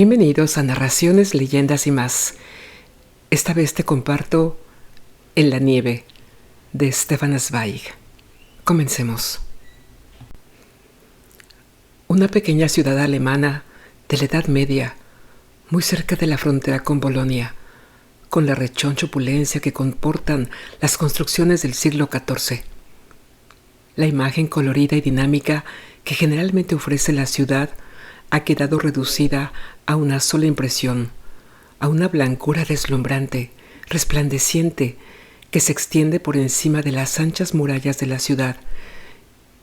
Bienvenidos a Narraciones, Leyendas y más. Esta vez te comparto En la nieve, de Stefan Zweig. Comencemos. Una pequeña ciudad alemana de la Edad Media, muy cerca de la frontera con Bolonia, con la rechoncha opulencia que comportan las construcciones del siglo XIV. La imagen colorida y dinámica que generalmente ofrece la ciudad ha quedado reducida a una sola impresión, a una blancura deslumbrante, resplandeciente, que se extiende por encima de las anchas murallas de la ciudad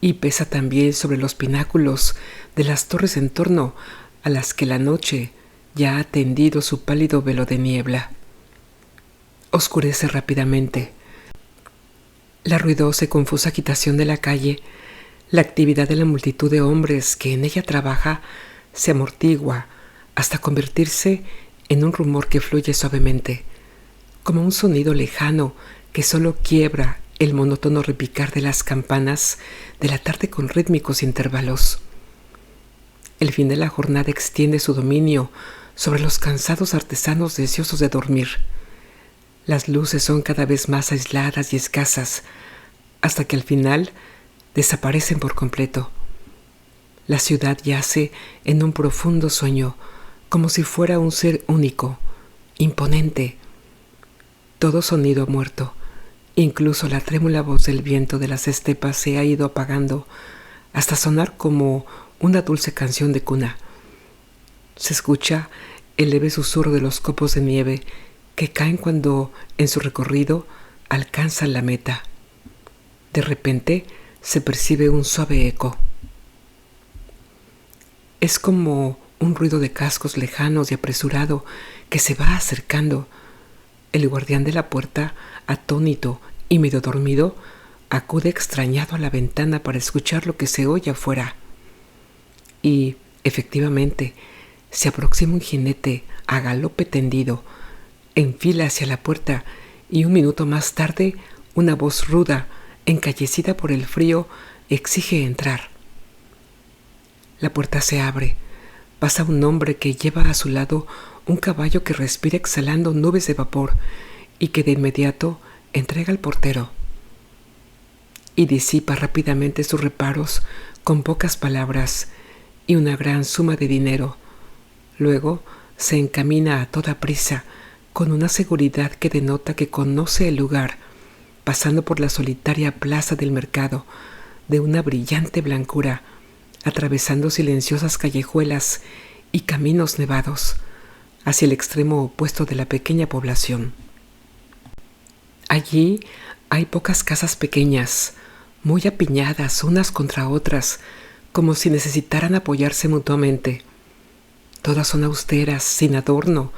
y pesa también sobre los pináculos de las torres en torno a las que la noche ya ha tendido su pálido velo de niebla. Oscurece rápidamente. La ruidosa y confusa agitación de la calle, la actividad de la multitud de hombres que en ella trabaja, se amortigua hasta convertirse en un rumor que fluye suavemente, como un sonido lejano que solo quiebra el monótono repicar de las campanas de la tarde con rítmicos intervalos. El fin de la jornada extiende su dominio sobre los cansados artesanos deseosos de dormir. Las luces son cada vez más aisladas y escasas, hasta que al final desaparecen por completo. La ciudad yace en un profundo sueño, como si fuera un ser único, imponente. Todo sonido muerto, incluso la trémula voz del viento de las estepas se ha ido apagando hasta sonar como una dulce canción de cuna. Se escucha el leve susurro de los copos de nieve que caen cuando, en su recorrido, alcanzan la meta. De repente se percibe un suave eco. Es como un ruido de cascos lejanos y apresurado que se va acercando. El guardián de la puerta, atónito y medio dormido, acude extrañado a la ventana para escuchar lo que se oye afuera. Y, efectivamente, se aproxima un jinete a galope tendido, en fila hacia la puerta, y un minuto más tarde una voz ruda, encallecida por el frío, exige entrar. La puerta se abre. Pasa un hombre que lleva a su lado un caballo que respira exhalando nubes de vapor y que de inmediato entrega al portero. Y disipa rápidamente sus reparos con pocas palabras y una gran suma de dinero. Luego se encamina a toda prisa, con una seguridad que denota que conoce el lugar, pasando por la solitaria plaza del mercado, de una brillante blancura, atravesando silenciosas callejuelas y caminos nevados, hacia el extremo opuesto de la pequeña población. Allí hay pocas casas pequeñas, muy apiñadas unas contra otras, como si necesitaran apoyarse mutuamente. Todas son austeras, sin adorno,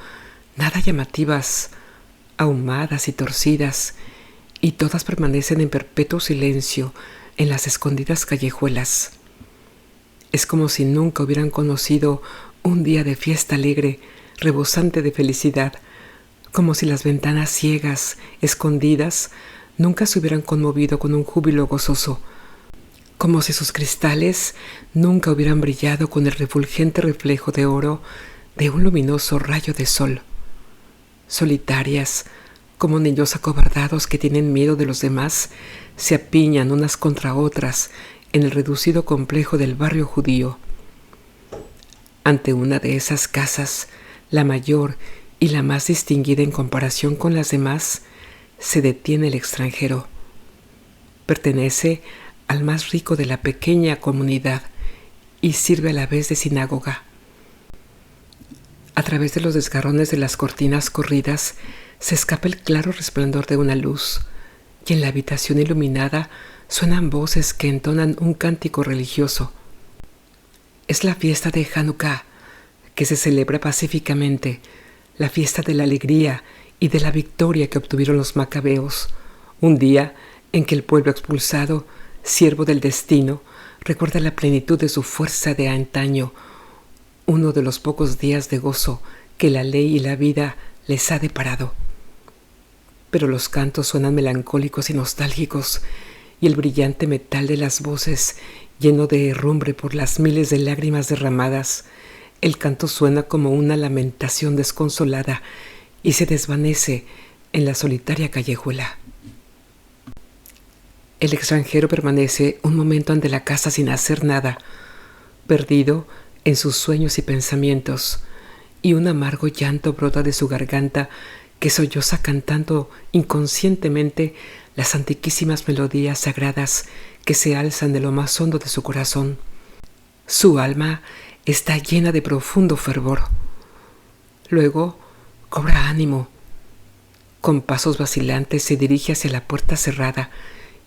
nada llamativas, ahumadas y torcidas, y todas permanecen en perpetuo silencio en las escondidas callejuelas. Es como si nunca hubieran conocido un día de fiesta alegre, rebosante de felicidad, como si las ventanas ciegas, escondidas, nunca se hubieran conmovido con un júbilo gozoso, como si sus cristales nunca hubieran brillado con el refulgente reflejo de oro de un luminoso rayo de sol. Solitarias, como niños acobardados que tienen miedo de los demás, se apiñan unas contra otras en el reducido complejo del barrio judío. Ante una de esas casas, la mayor y la más distinguida en comparación con las demás, se detiene el extranjero. Pertenece al más rico de la pequeña comunidad y sirve a la vez de sinagoga. A través de los desgarrones de las cortinas corridas se escapa el claro resplandor de una luz, y en la habitación iluminada suenan voces que entonan un cántico religioso. Es la fiesta de Hanukkah, que se celebra pacíficamente, la fiesta de la alegría y de la victoria que obtuvieron los macabeos, un día en que el pueblo expulsado, siervo del destino, recuerda la plenitud de su fuerza de antaño, uno de los pocos días de gozo que la ley y la vida les ha deparado. Pero los cantos suenan melancólicos y nostálgicos, y el brillante metal de las voces, lleno de herrumbre por las miles de lágrimas derramadas, El canto suena como una lamentación desconsolada y se desvanece en la solitaria callejuela. El extranjero permanece un momento ante la casa sin hacer nada, perdido en sus sueños y pensamientos, y un amargo llanto brota de su garganta que solloza cantando inconscientemente las antiquísimas melodías sagradas que se alzan de lo más hondo de su corazón. Su alma está llena de profundo fervor. Luego cobra ánimo. Con pasos vacilantes se dirige hacia la puerta cerrada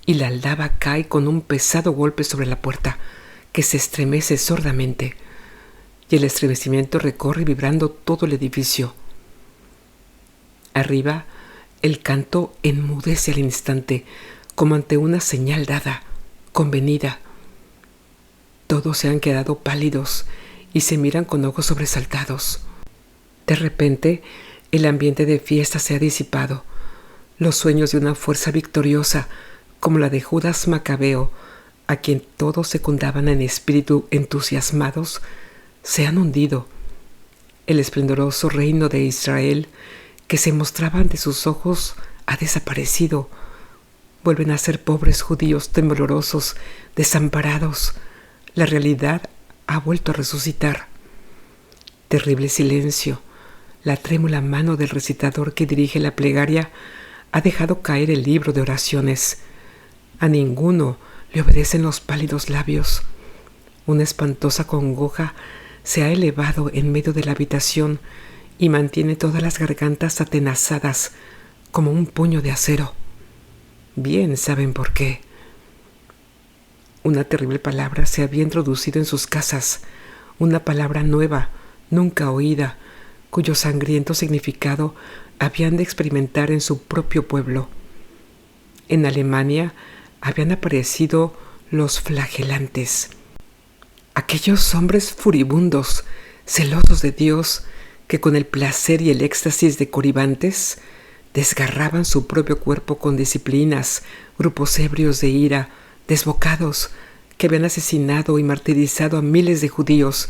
y la aldaba cae con un pesado golpe sobre la puerta que se estremece sordamente, y el estremecimiento recorre vibrando todo el edificio. Arriba, el canto enmudece al instante, como ante una señal dada, convenida. Todos se han quedado pálidos y se miran con ojos sobresaltados. De repente, el ambiente de fiesta se ha disipado. Los sueños de una fuerza victoriosa, como la de Judas Macabeo, a quien todos secundaban en espíritu entusiasmados, se han hundido. El esplendoroso reino de Israel, que se mostraba ante sus ojos, ha desaparecido. Vuelven a ser pobres judíos temblorosos, desamparados. La realidad ha vuelto a resucitar. Terrible silencio. La trémula mano del recitador que dirige la plegaria ha dejado caer el libro de oraciones. A ninguno le obedecen los pálidos labios. Una espantosa congoja se ha elevado en medio de la habitación y mantiene todas las gargantas atenazadas como un puño de acero. Bien saben por qué. Una terrible palabra se había introducido en sus casas, una palabra nueva, nunca oída, cuyo sangriento significado habían de experimentar en su propio pueblo. En Alemania habían aparecido los flagelantes, aquellos hombres furibundos, celosos de Dios, que con el placer y el éxtasis de coribantes desgarraban su propio cuerpo con disciplinas, grupos ebrios de ira, desbocados, que habían asesinado y martirizado a miles de judíos,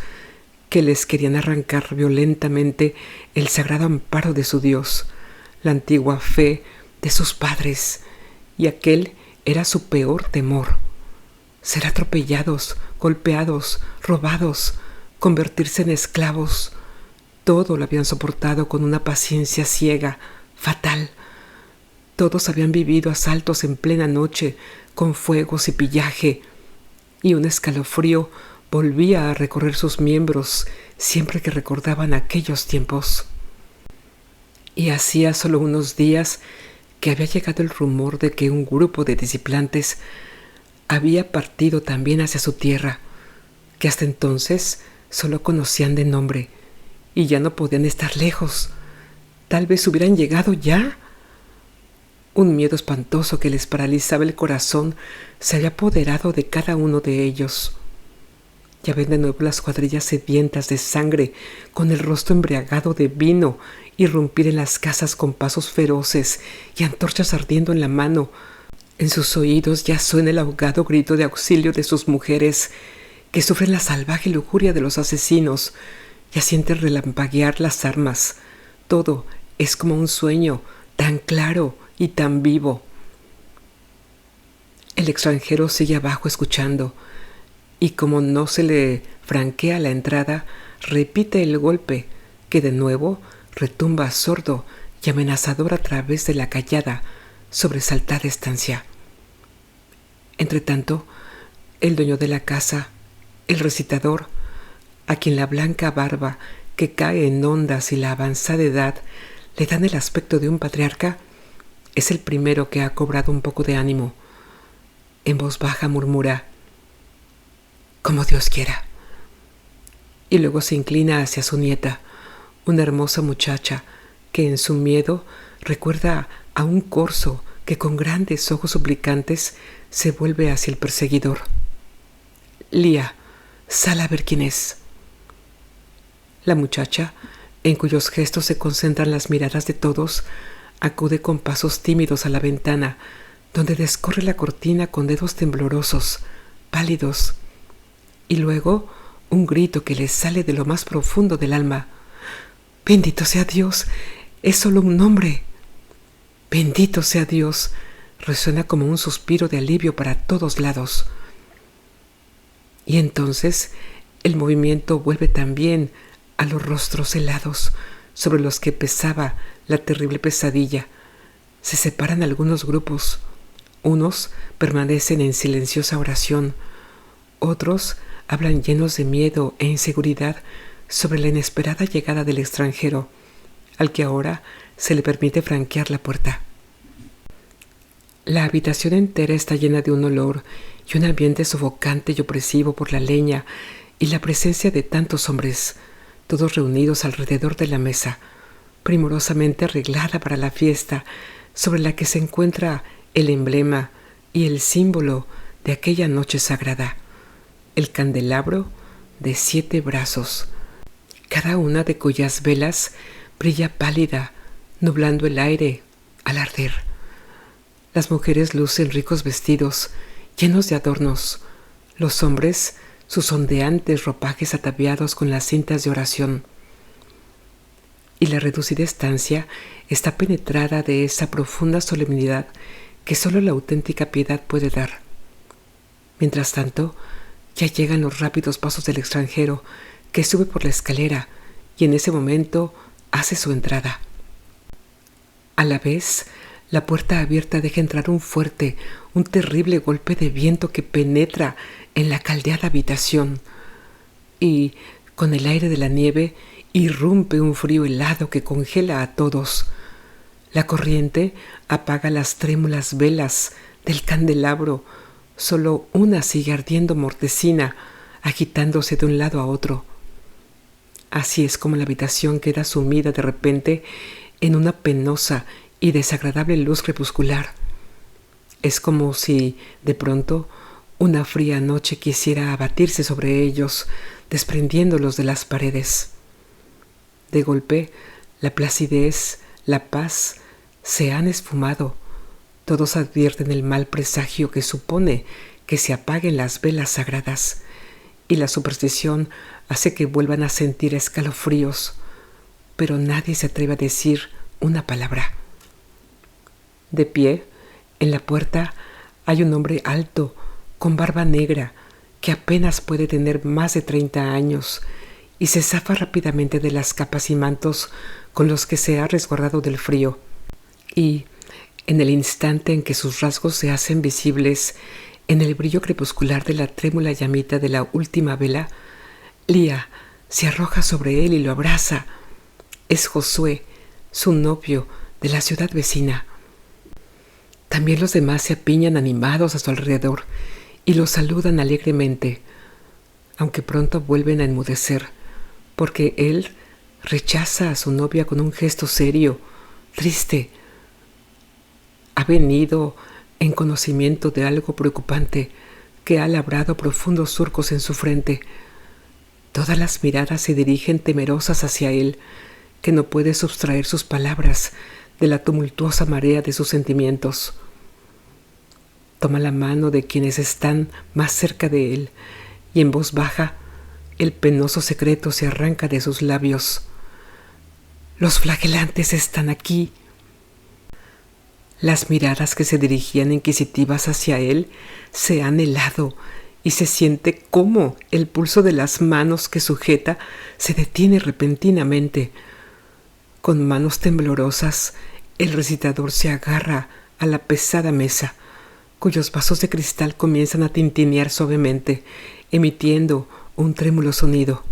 que les querían arrancar violentamente el sagrado amparo de su Dios, la antigua fe de sus padres, y aquel era su peor temor: ser atropellados, golpeados, robados, convertirse en esclavos. Todo lo habían soportado con una paciencia ciega, fatal. Todos habían vivido asaltos en plena noche, con fuegos y pillaje, y un escalofrío volvía a recorrer sus miembros siempre que recordaban aquellos tiempos. Y hacía solo unos días que había llegado el rumor de que un grupo de disciplantes había partido también hacia su tierra, que hasta entonces solo conocían de nombre, y ya no podían estar lejos. Tal vez hubieran llegado ya. Un miedo espantoso que les paralizaba el corazón se había apoderado de cada uno de ellos. Ya ven de nuevo las cuadrillas sedientas de sangre, con el rostro embriagado de vino, irrumpir en las casas con pasos feroces y antorchas ardiendo en la mano. En sus oídos ya suena el ahogado grito de auxilio de sus mujeres, que sufren la salvaje lujuria de los asesinos. Ya sienten relampaguear las armas. Todo es como un sueño, tan claro y tan vivo. El extranjero sigue abajo escuchando, y como no se le franquea la entrada, repite el golpe, que de nuevo retumba sordo y amenazador a través de la callada, sobresaltada estancia. Entretanto, el dueño de la casa, el recitador, a quien la blanca barba que cae en ondas y la avanzada edad le dan el aspecto de un patriarca, es el primero que ha cobrado un poco de ánimo. En voz baja murmura: «Como Dios quiera». Y luego se inclina hacia su nieta, una hermosa muchacha que en su miedo recuerda a un corzo que con grandes ojos suplicantes se vuelve hacia el perseguidor. «Lía, sal a ver quién es». La muchacha, en cuyos gestos se concentran las miradas de todos, acude con pasos tímidos a la ventana, donde descorre la cortina con dedos temblorosos, pálidos, y luego un grito que le sale de lo más profundo del alma. «Bendito sea Dios, es solo un nombre». «Bendito sea Dios», resuena como un suspiro de alivio para todos lados. Y entonces el movimiento vuelve también a los rostros helados sobre los que pesaba la terrible pesadilla. Se separan algunos grupos. Unos permanecen en silenciosa oración. Otros hablan llenos de miedo e inseguridad sobre la inesperada llegada del extranjero, al que ahora se le permite franquear la puerta. La habitación entera está llena de un olor y un ambiente sofocante y opresivo por la leña y la presencia de tantos hombres, todos reunidos alrededor de la mesa, primorosamente arreglada para la fiesta, sobre la que se encuentra el emblema y el símbolo de aquella noche sagrada, el candelabro de 7 brazos, cada una de cuyas velas brilla pálida, nublando el aire al arder. Las mujeres lucen ricos vestidos llenos de adornos, los hombres sus ondeantes ropajes ataviados con las cintas de oración. Y la reducida estancia está penetrada de esa profunda solemnidad que solo la auténtica piedad puede dar. Mientras tanto, ya llegan los rápidos pasos del extranjero, que sube por la escalera y en ese momento hace su entrada. A la vez, la puerta abierta deja entrar un fuerte, un terrible golpe de viento que penetra en la caldeada habitación y, con el aire de la nieve, irrumpe un frío helado que congela a todos. La corriente apaga las trémulas velas del candelabro. Solo una sigue ardiendo mortecina, agitándose de un lado a otro. Así es como la habitación queda sumida de repente en una penosa y desagradable luz crepuscular. Es como si, de pronto, una fría noche quisiera abatirse sobre ellos, desprendiéndolos de las paredes. De golpe, la placidez, la paz, se han esfumado. Todos advierten el mal presagio que supone que se apaguen las velas sagradas, y la superstición hace que vuelvan a sentir escalofríos, pero nadie se atreve a decir una palabra. De pie, en la puerta, hay un hombre alto, con barba negra, que apenas puede tener más de 30 años, y se zafa rápidamente de las capas y mantos con los que se ha resguardado del frío. Y, en el instante en que sus rasgos se hacen visibles en el brillo crepuscular de la trémula llamita de la última vela, Lía se arroja sobre él y lo abraza. Es Josué, su novio, de la ciudad vecina. También los demás se apiñan animados a su alrededor y lo saludan alegremente, aunque pronto vuelven a enmudecer, porque él rechaza a su novia con un gesto serio, triste. Ha venido en conocimiento de algo preocupante que ha labrado profundos surcos en su frente. Todas las miradas se dirigen temerosas hacia él, que no puede sustraer sus palabras de la tumultuosa marea de sus sentimientos. Toma la mano de quienes están más cerca de él y en voz baja el penoso secreto se arranca de sus labios. «Los flagelantes están aquí». Las miradas que se dirigían inquisitivas hacia él se han helado y se siente cómo el pulso de las manos que sujeta se detiene repentinamente. Con manos temblorosas, el recitador se agarra a la pesada mesa, cuyos vasos de cristal comienzan a tintinear suavemente, emitiendo un trémulo sonido.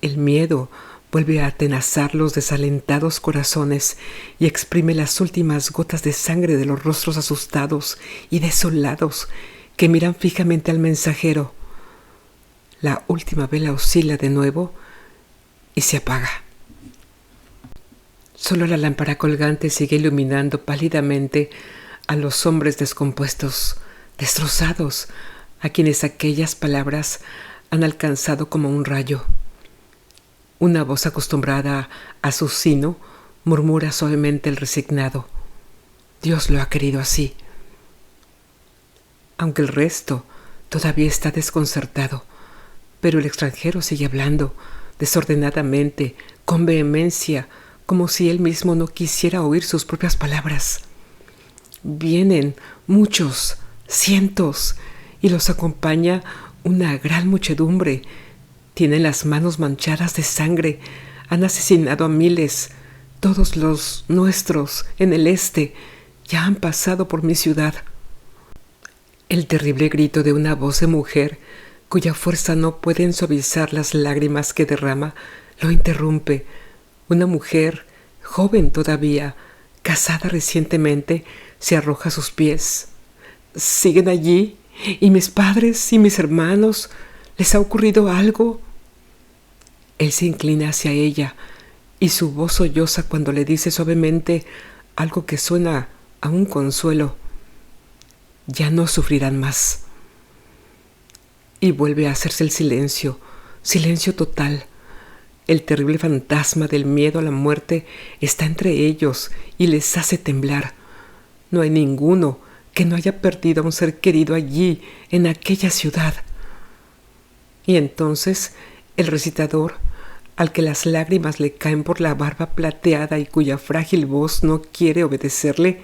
El miedo vuelve a atenazar los desalentados corazones y exprime las últimas gotas de sangre de los rostros asustados y desolados que miran fijamente al mensajero. La última vela oscila de nuevo y se apaga. Solo la lámpara colgante sigue iluminando pálidamente a los hombres descompuestos, destrozados, a quienes aquellas palabras han alcanzado como un rayo. Una voz acostumbrada a su sino murmura suavemente el resignado: «Dios lo ha querido así». Aunque el resto todavía está desconcertado, Pero el extranjero sigue hablando, desordenadamente, con vehemencia, como si él mismo no quisiera oír sus propias palabras. Vienen muchos, cientos, y los acompaña una gran muchedumbre. Tienen las manos manchadas de sangre, han asesinado a miles. Todos los nuestros en el este ya han pasado por mi ciudad. El terrible grito de una voz de mujer, cuya fuerza no pueden suavizar las lágrimas que derrama, lo interrumpe. Una mujer, joven todavía, casada recientemente, se arroja a sus pies. ¿Siguen allí? ¿Y mis padres y mis hermanos? ¿Les ha ocurrido algo? Él se inclina hacia ella y su voz solloza cuando le dice suavemente algo que suena a un consuelo. Ya no sufrirán más. Y vuelve a hacerse el silencio, silencio total. El terrible fantasma del miedo a la muerte está entre ellos y les hace temblar. No hay ninguno que no haya perdido a un ser querido allí, en aquella ciudad. Y entonces el recitador, al que las lágrimas le caen por la barba plateada y cuya frágil voz no quiere obedecerle,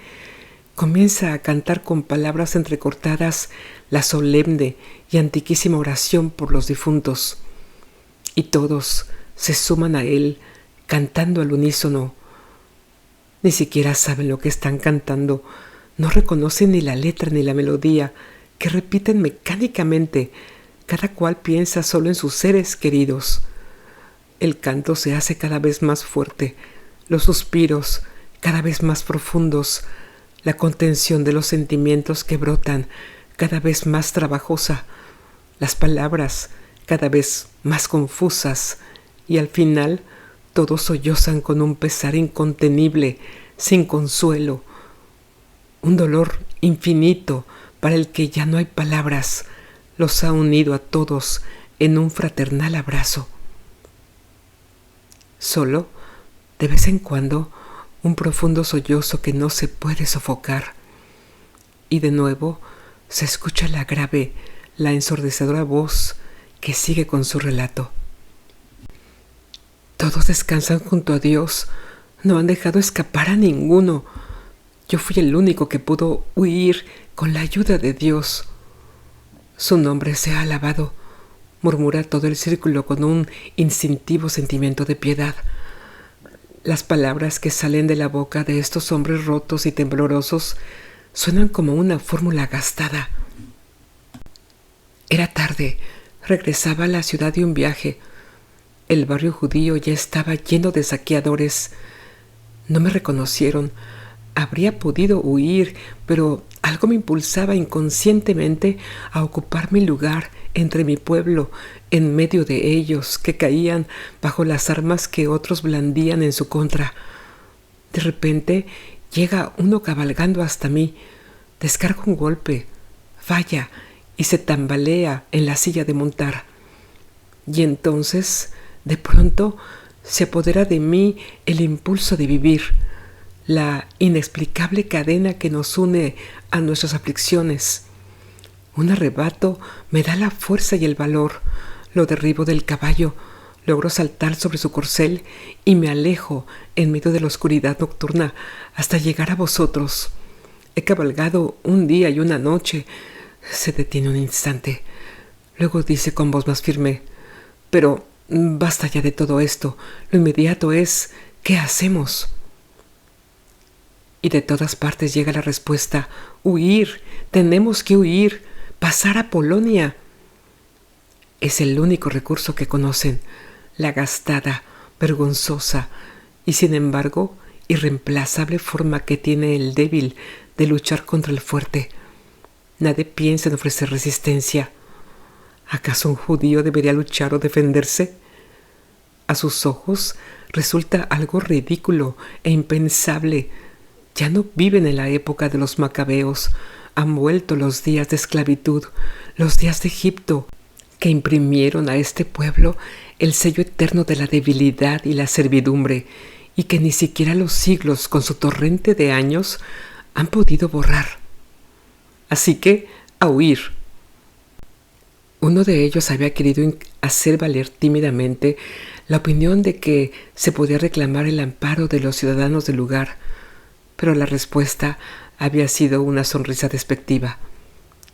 comienza a cantar con palabras entrecortadas la solemne y antiquísima oración por los difuntos. Y todos se suman a él, cantando al unísono. Ni siquiera saben lo que están cantando, no reconocen ni la letra ni la melodía, que repiten mecánicamente. Cada cual piensa solo en sus seres queridos. El canto se hace cada vez más fuerte, los suspiros cada vez más profundos, la contención de los sentimientos que brotan cada vez más trabajosa, las palabras cada vez más confusas, y al final todos sollozan con un pesar incontenible, sin consuelo, un dolor infinito para el que ya no hay palabras, los ha unido a todos en un fraternal abrazo. Solo, de vez en cuando, un profundo sollozo que no se puede sofocar. Y de nuevo se escucha la grave, la ensordecedora voz que sigue con su relato. Todos descansan junto a Dios, no han dejado escapar a ninguno. Yo fui el único que pudo huir con la ayuda de Dios. Su nombre sea alabado, murmura todo el círculo con un instintivo sentimiento de piedad. Las palabras que salen de la boca de estos hombres rotos y temblorosos suenan como una fórmula gastada. Era tarde, regresaba a la ciudad de un viaje. El barrio judío ya estaba lleno de saqueadores. No me reconocieron. Habría podido huir, pero algo me impulsaba inconscientemente a ocupar mi lugar entre mi pueblo, en medio de ellos que caían bajo las armas que otros blandían en su contra. De repente llega uno cabalgando hasta mí, descarga un golpe, falla y se tambalea en la silla de montar. Y entonces, de pronto, se apodera de mí el impulso de vivir, la inexplicable cadena que nos une a nuestras aflicciones. Un arrebato me da la fuerza y el valor. Lo derribo del caballo, logro saltar sobre su corcel y me alejo en medio de la oscuridad nocturna hasta llegar a vosotros. He cabalgado un día y una noche. Se detiene un instante. Luego dice con voz más firme: pero basta ya de todo esto. Lo inmediato es: ¿qué hacemos? Y de todas partes llega la respuesta: huir, tenemos que huir, pasar a Polonia. Es el único recurso que conocen, la gastada, vergonzosa y sin embargo irreemplazable forma que tiene el débil de luchar contra el fuerte. Nadie piensa en ofrecer resistencia. ¿Acaso un judío debería luchar o defenderse? A sus ojos resulta algo ridículo e impensable. Ya no viven en la época de los macabeos. Han vuelto los días de esclavitud, los días de Egipto, que imprimieron a este pueblo el sello eterno de la debilidad y la servidumbre, y que ni siquiera los siglos, con su torrente de años, han podido borrar. Así que, a huir. Uno de ellos había querido hacer valer tímidamente la opinión de que se podía reclamar el amparo de los ciudadanos del lugar, pero la respuesta había sido una sonrisa despectiva.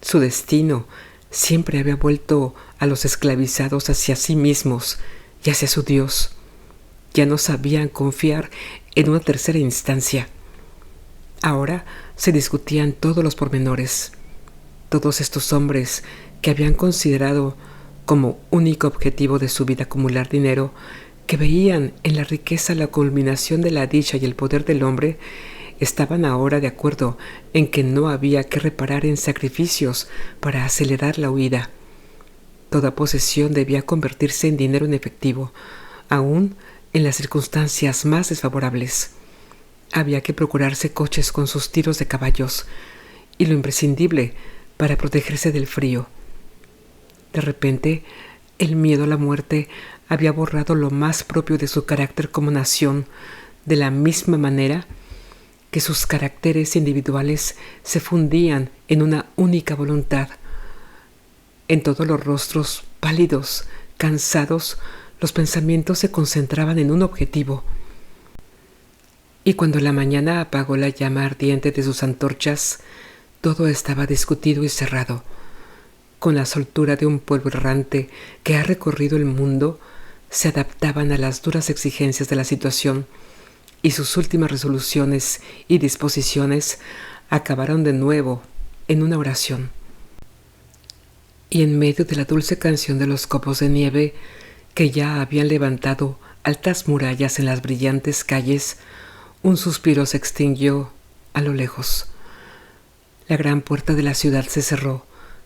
Su destino siempre había vuelto a los esclavizados hacia sí mismos y hacia su Dios. Ya no sabían confiar en una tercera instancia. Ahora se discutían todos los pormenores. Todos estos hombres que habían considerado como único objetivo de su vida acumular dinero, que veían en la riqueza la culminación de la dicha y el poder del hombre, estaban ahora de acuerdo en que no había que reparar en sacrificios para acelerar la huida. Toda posesión debía convertirse en dinero en efectivo, aún en las circunstancias más desfavorables. Había que procurarse coches con sus tiros de caballos y lo imprescindible para protegerse del frío. De repente, el miedo a la muerte había borrado lo más propio de su carácter como nación, de la misma manera que sus caracteres individuales se fundían en una única voluntad. En todos los rostros pálidos, cansados, los pensamientos se concentraban en un objetivo. Y cuando la mañana apagó la llama ardiente de sus antorchas, todo estaba discutido y cerrado. Con la soltura de un pueblo errante que ha recorrido el mundo, se adaptaban a las duras exigencias de la situación, y sus últimas resoluciones y disposiciones acabaron de nuevo en una oración. Y en medio de la dulce canción de los copos de nieve, que ya habían levantado altas murallas en las brillantes calles, un suspiro se extinguió a lo lejos. La gran puerta de la ciudad se cerró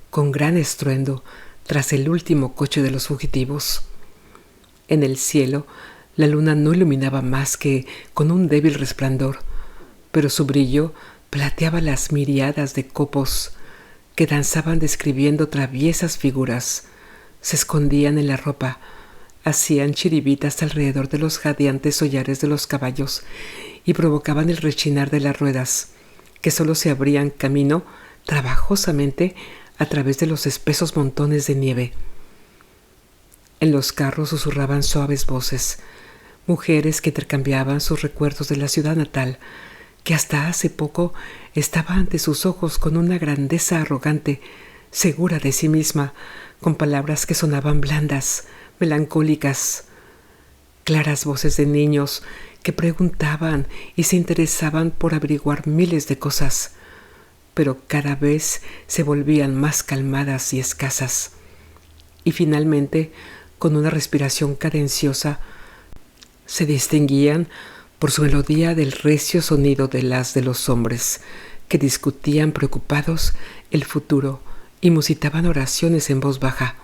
con gran estruendo tras el último coche de los fugitivos. En el cielo, la luna no iluminaba más que con un débil resplandor, pero su brillo plateaba las miríadas de copos que danzaban describiendo traviesas figuras, se escondían en la ropa, hacían chiribitas alrededor de los jadeantes hollares de los caballos y provocaban el rechinar de las ruedas, que solo se abrían camino trabajosamente a través de los espesos montones de nieve. En los carros susurraban suaves voces, mujeres que intercambiaban sus recuerdos de la ciudad natal, que hasta hace poco estaba ante sus ojos con una grandeza arrogante, segura de sí misma, con palabras que sonaban blandas, melancólicas. Claras voces de niños que preguntaban y se interesaban por averiguar miles de cosas, pero cada vez se volvían más calmadas y escasas. Y finalmente, con una respiración cadenciosa, se distinguían por su melodía del recio sonido de las de los hombres, que discutían preocupados el futuro y musitaban oraciones en voz baja.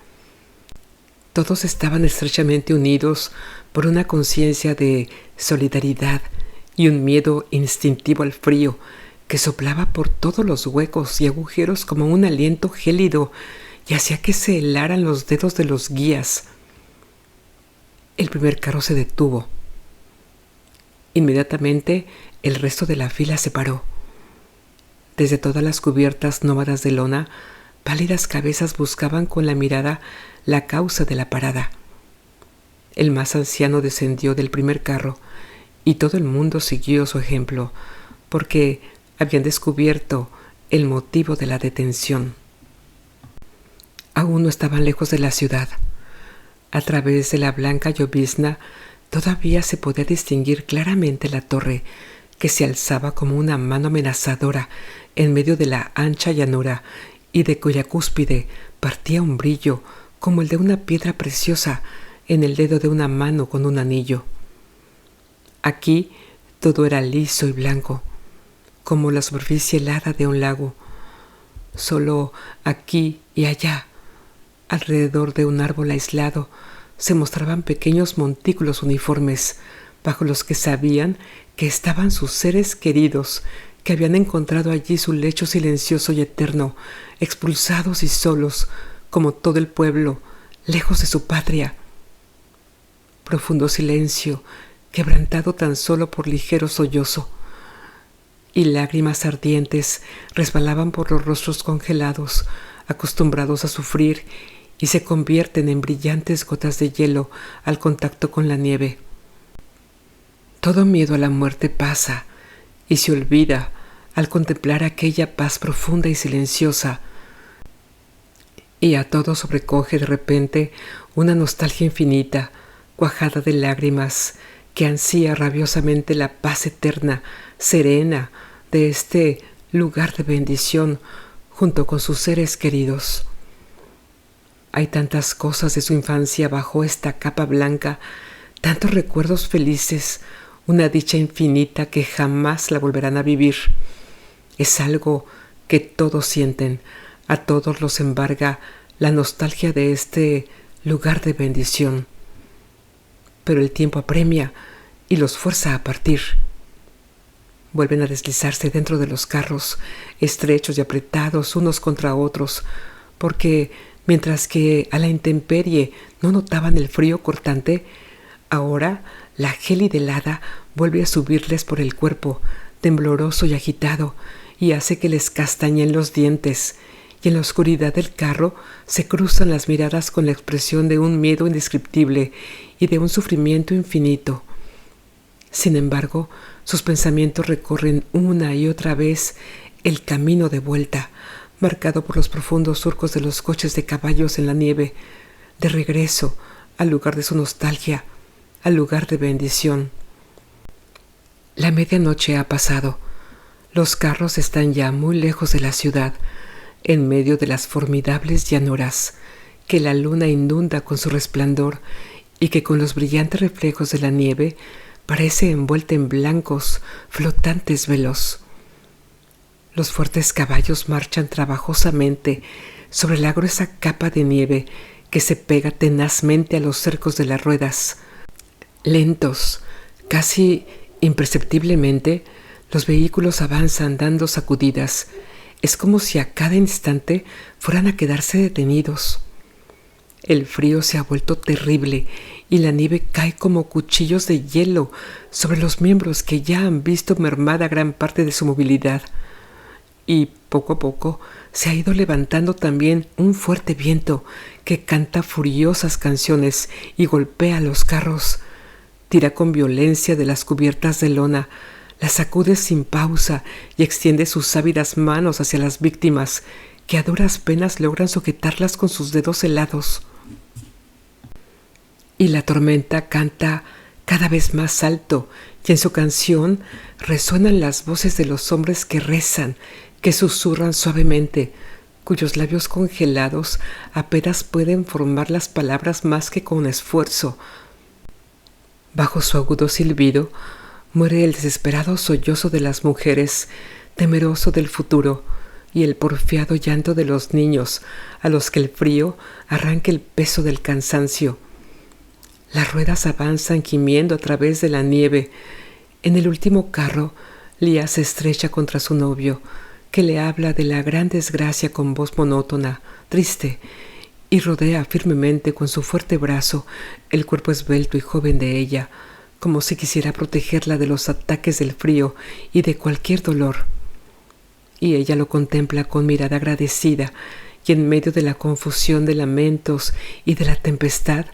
Todos estaban estrechamente unidos por una conciencia de solidaridad y un miedo instintivo al frío que soplaba por todos los huecos y agujeros como un aliento gélido y hacía que se helaran los dedos de los guías. El primer carro se detuvo. Inmediatamente el resto de la fila se paró. Desde todas las cubiertas nómadas de lona, pálidas cabezas buscaban con la mirada la causa de la parada. El más anciano descendió del primer carro y todo el mundo siguió su ejemplo, porque habían descubierto el motivo de la detención. Aún no estaban lejos de la ciudad. A través de la blanca llovizna todavía se podía distinguir claramente la torre que se alzaba como una mano amenazadora en medio de la ancha llanura y de cuya cúspide partía un brillo como el de una piedra preciosa en el dedo de una mano con un anillo. Aquí todo era liso y blanco, como la superficie helada de un lago. Solo aquí y allá, alrededor de un árbol aislado, se mostraban pequeños montículos uniformes, bajo los que sabían que estaban sus seres queridos, que habían encontrado allí su lecho silencioso y eterno, expulsados y solos, como todo el pueblo, lejos de su patria. Profundo silencio, quebrantado tan solo por ligero sollozo, y lágrimas ardientes resbalaban por los rostros congelados, acostumbrados a sufrir y se convierten en brillantes gotas de hielo al contacto con la nieve. Todo miedo a la muerte pasa y se olvida al contemplar aquella paz profunda y silenciosa, y a todo sobrecoge de repente una nostalgia infinita, cuajada de lágrimas, que ansía rabiosamente la paz eterna, serena, de este lugar de bendición junto con sus seres queridos. Hay tantas cosas de su infancia bajo esta capa blanca, tantos recuerdos felices, una dicha infinita que jamás la volverán a vivir. Es algo que todos sienten, a todos los embarga la nostalgia de este lugar de bendición. Pero el tiempo apremia y los fuerza a partir. Vuelven a deslizarse dentro de los carros, estrechos y apretados unos contra otros, porque mientras que a la intemperie no notaban el frío cortante, ahora la gélida helada vuelve a subirles por el cuerpo, tembloroso y agitado, y hace que les castañen los dientes, y en la oscuridad del carro se cruzan las miradas con la expresión de un miedo indescriptible y de un sufrimiento infinito. Sin embargo, sus pensamientos recorren una y otra vez el camino de vuelta, marcado por los profundos surcos de los coches de caballos en la nieve, de regreso al lugar de su nostalgia, al lugar de bendición. La medianoche ha pasado. Los carros están ya muy lejos de la ciudad, en medio de las formidables llanuras que la luna inunda con su resplandor y que con los brillantes reflejos de la nieve parece envuelta en blancos, flotantes velos. Los fuertes caballos marchan trabajosamente sobre la gruesa capa de nieve que se pega tenazmente a los cercos de las ruedas. Lentos, casi imperceptiblemente, los vehículos avanzan dando sacudidas. Es como si a cada instante fueran a quedarse detenidos. El frío se ha vuelto terrible y la nieve cae como cuchillos de hielo sobre los miembros que ya han visto mermada gran parte de su movilidad. Y poco a poco se ha ido levantando también un fuerte viento que canta furiosas canciones y golpea los carros. Tira con violencia de las cubiertas de lona, las sacude sin pausa y extiende sus ávidas manos hacia las víctimas, que a duras penas logran sujetarlas con sus dedos helados. Y la tormenta canta cada vez más alto, y en su canción resuenan las voces de los hombres que rezan, que susurran suavemente, cuyos labios congelados apenas pueden formar las palabras más que con esfuerzo. Bajo su agudo silbido muere el desesperado sollozo de las mujeres, temeroso del futuro, y el porfiado llanto de los niños, a los que el frío arranca el peso del cansancio. Las ruedas avanzan gimiendo a través de la nieve. En el último carro, Lía se estrecha contra su novio, que le habla de la gran desgracia con voz monótona, triste, y rodea firmemente con su fuerte brazo el cuerpo esbelto y joven de ella, como si quisiera protegerla de los ataques del frío y de cualquier dolor. Y ella lo contempla con mirada agradecida, y en medio de la confusión de lamentos y de la tempestad,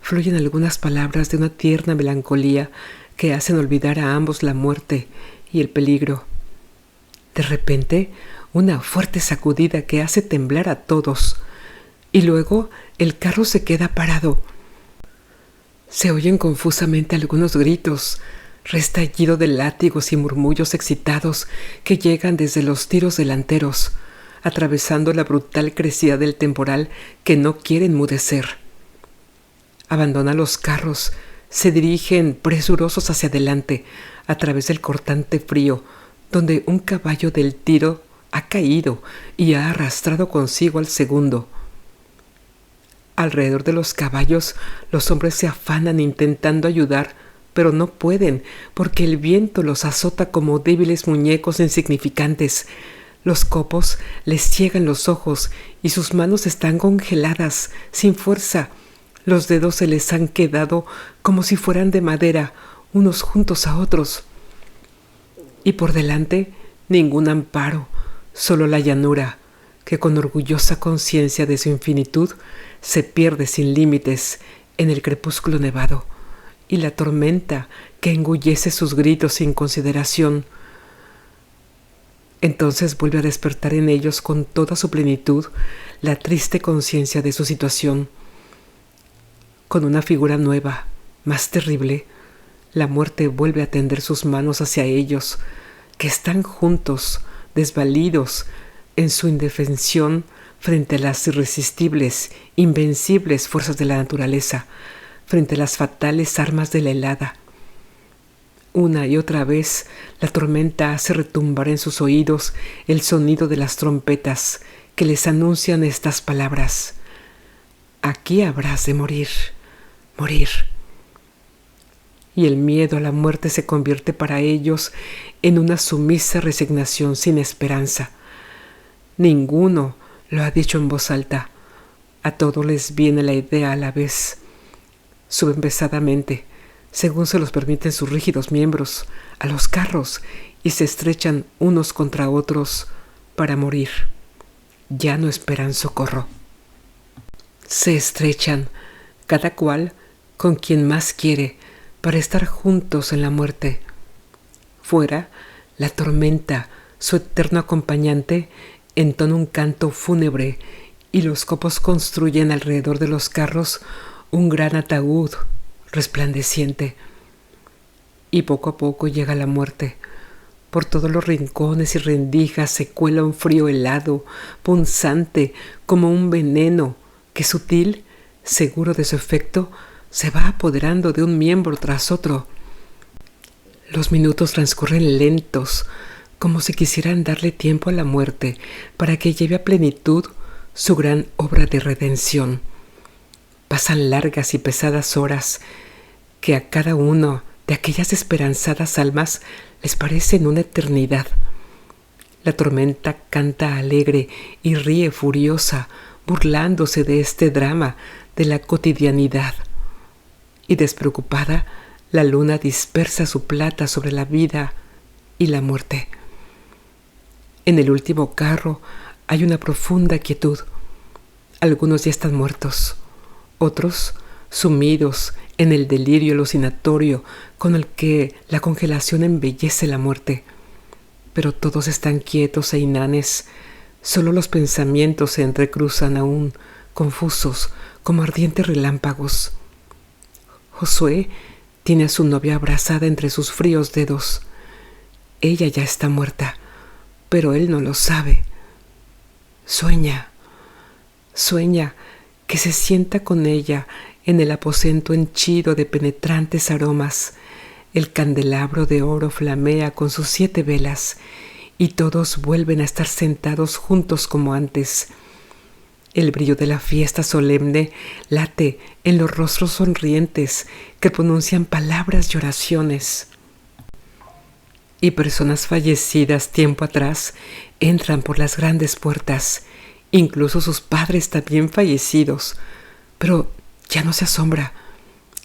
fluyen algunas palabras de una tierna melancolía que hacen olvidar a ambos la muerte y el peligro. De repente, una fuerte sacudida que hace temblar a todos, y luego el carro se queda parado. Se oyen confusamente algunos gritos, restallido de látigos y murmullos excitados que llegan desde los tiros delanteros, atravesando la brutal crecida del temporal que no quiere enmudecer. Abandona los carros, se dirigen presurosos hacia adelante, a través del cortante frío, donde un caballo del tiro ha caído y ha arrastrado consigo al segundo. Alrededor de los caballos, los hombres se afanan intentando ayudar, pero no pueden, porque el viento los azota como débiles muñecos insignificantes. Los copos les ciegan los ojos y sus manos están congeladas, sin fuerza. Los dedos se les han quedado como si fueran de madera, unos juntos a otros. Y por delante, ningún amparo, solo la llanura, que con orgullosa conciencia de su infinitud se pierde sin límites en el crepúsculo nevado, y la tormenta que engullece sus gritos sin consideración. Entonces vuelve a despertar en ellos con toda su plenitud la triste conciencia de su situación. Con una figura nueva, más terrible, la muerte vuelve a tender sus manos hacia ellos, que están juntos, desvalidos, en su indefensión frente a las irresistibles, invencibles fuerzas de la naturaleza, frente a las fatales armas de la helada. Una y otra vez la tormenta hace retumbar en sus oídos el sonido de las trompetas que les anuncian estas palabras: aquí habrás de morir, morir. Y el miedo a la muerte se convierte para ellos en una sumisa resignación sin esperanza. Ninguno lo ha dicho en voz alta. A todos les viene la idea a la vez. Suben pesadamente, según se los permiten sus rígidos miembros, a los carros y se estrechan unos contra otros para morir. Ya no esperan socorro. Se estrechan, cada cual con quien más quiere, para estar juntos en la muerte. Fuera, la tormenta, su eterno acompañante, entona un canto fúnebre y los copos construyen alrededor de los carros un gran ataúd resplandeciente. Y poco a poco llega la muerte. Por todos los rincones y rendijas se cuela un frío helado, punzante, como un veneno que, sutil, seguro de su efecto, se va apoderando de un miembro tras otro. Los minutos transcurren lentos, como si quisieran darle tiempo a la muerte para que lleve a plenitud su gran obra de redención. Pasan largas y pesadas horas que a cada uno de aquellas esperanzadas almas les parecen una eternidad. La tormenta canta alegre y ríe furiosa, burlándose de este drama de la cotidianidad. Y despreocupada, la luna dispersa su plata sobre la vida y la muerte. En el último carro hay una profunda quietud. Algunos ya están muertos, otros sumidos en el delirio alucinatorio con el que la congelación embellece la muerte. Pero todos están quietos e inanes. Solo los pensamientos se entrecruzan aún, confusos, como ardientes relámpagos. Josué tiene a su novia abrazada entre sus fríos dedos. Ella ya está muerta, pero él no lo sabe. Sueña que se sienta con ella en el aposento henchido de penetrantes aromas. El candelabro de oro flamea con sus 7 velas y todos vuelven a estar sentados juntos como antes. El brillo de la fiesta solemne late en los rostros sonrientes que pronuncian palabras y oraciones. Y personas fallecidas tiempo atrás entran por las grandes puertas, incluso sus padres también fallecidos, pero ya no se asombra,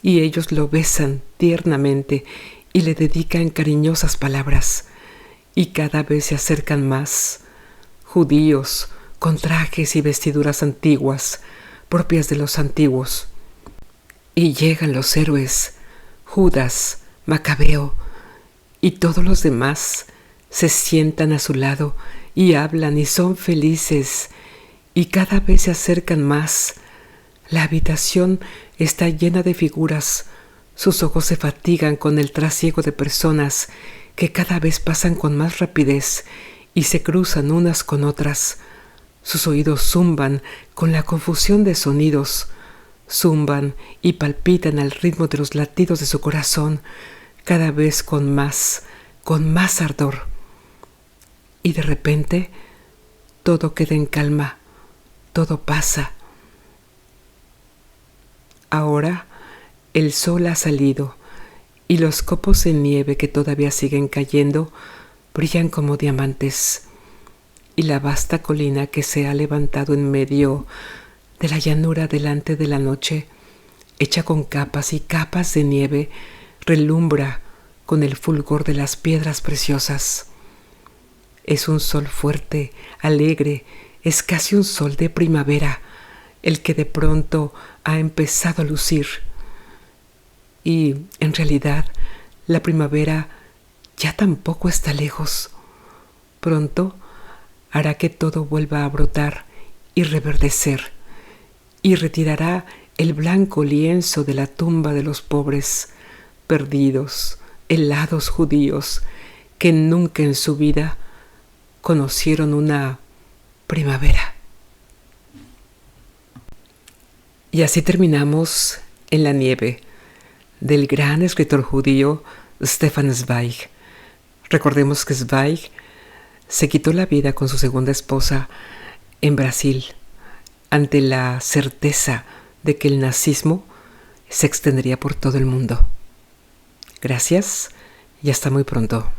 y ellos lo besan tiernamente y le dedican cariñosas palabras, y cada vez se acercan más, judíos, con trajes y vestiduras antiguas, propias de los antiguos. Y llegan los héroes, Judas, Macabeo, y todos los demás se sientan a su lado y hablan y son felices, y cada vez se acercan más. La habitación está llena de figuras, sus ojos se fatigan con el trasiego de personas que cada vez pasan con más rapidez y se cruzan unas con otras. Sus oídos zumban con la confusión de sonidos, zumban y palpitan al ritmo de los latidos de su corazón, cada vez con más ardor. Y de repente, todo queda en calma, todo pasa. Ahora el sol ha salido y los copos de nieve que todavía siguen cayendo brillan como diamantes. Y la vasta colina que se ha levantado en medio de la llanura delante de la noche, hecha con capas y capas de nieve, relumbra con el fulgor de las piedras preciosas. Es un sol fuerte, alegre, Es casi un sol de primavera el que de pronto ha empezado a lucir. Y, en realidad, la primavera ya tampoco está lejos. Pronto hará que todo vuelva a brotar y reverdecer, y retirará el blanco lienzo de la tumba de los pobres, perdidos, helados judíos, que nunca en su vida conocieron una primavera. Y así terminamos En la nieve, del gran escritor judío Stefan Zweig. Recordemos que Zweig se quitó la vida con su segunda esposa en Brasil, ante la certeza de que el nazismo se extendería por todo el mundo. Gracias y hasta muy pronto.